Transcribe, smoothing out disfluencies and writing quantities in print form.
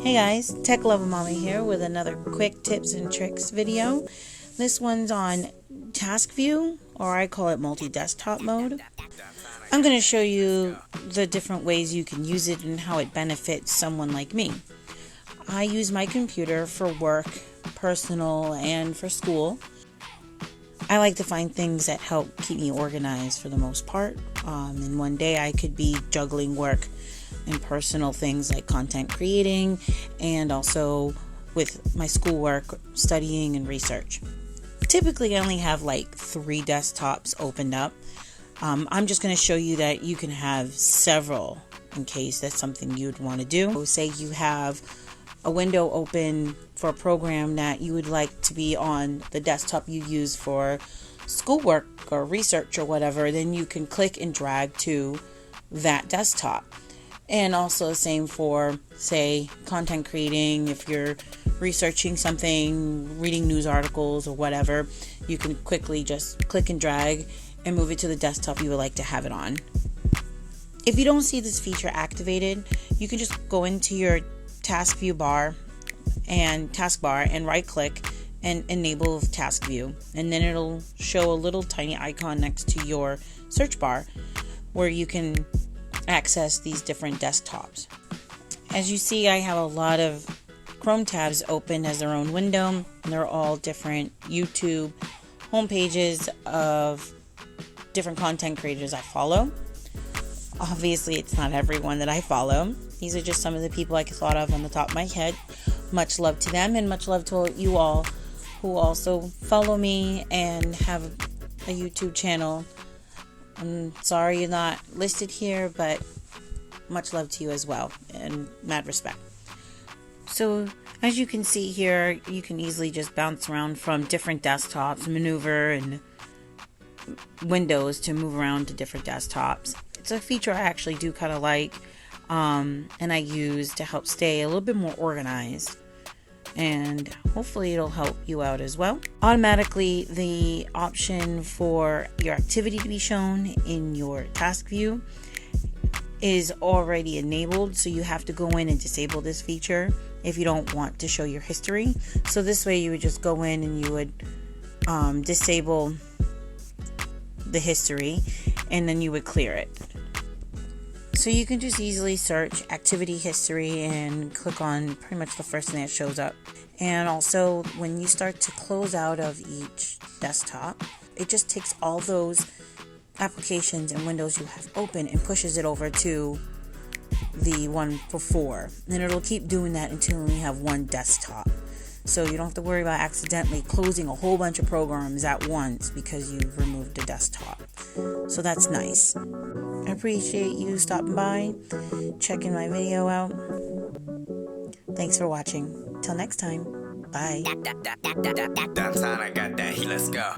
Hey guys, Tech Lover Mama here with another quick tips and tricks video. This one's on task view, or I call it multi-desktop mode. I'm going to show you the different ways you can use it and how it benefits someone like me. I use my computer for work, personal, and for school. I like to find things that help keep me organized for the most part. In one day I could be juggling work and personal things like content creating, and also with my schoolwork, studying and research. Typically I only have like 3 desktops opened up. I'm just going to show you that you can have several in case that's something you'd want to do. So say you have a window open for a program that you would like to be on the desktop you use for schoolwork or research or whatever, then you can click and drag to that desktop. And also the same for, say, content creating. If you're researching something, reading news articles or whatever, you can quickly just click and drag and move it to the desktop you would like to have it on. If you don't see this feature activated, you can just go into your task view bar and taskbar and right click and enable task view, and then it'll show a little tiny icon next to your search bar where you can access these different desktops. As you see, I have a lot of Chrome tabs open as their own window, and they're all different YouTube homepages of different content creators I follow. Obviously, it's not everyone that I follow. These are just some of the people I thought of on the top of my head. Much love to them, and much love to you all who also follow me and have a YouTube channel. I'm sorry you're not listed here, but much love to you as well, and mad respect. So as you can see here, you can easily just bounce around from different desktops, maneuver and windows to move around to different desktops. It's a feature I actually do kind of like, and I use to help stay a little bit more organized, and hopefully it'll help you out as well. Automatically, the option for your activity to be shown in your task view is already enabled, so you have to go in and disable this feature if you don't want to show your history. So this way you would just go in and you would disable the history, and then you would clear it. So you can just easily search activity history and click on pretty much the first thing that shows up. And also when you start to close out of each desktop, it just takes all those applications and windows you have open and pushes it over to the one before. And it'll keep doing that until you only have one desktop. So you don't have to worry about accidentally closing a whole bunch of programs at once because you've removed a desktop. So that's nice. I appreciate you stopping by, checking my video out. Thanks for watching. Till next time. Bye. Downtown, I got that heat, let's go.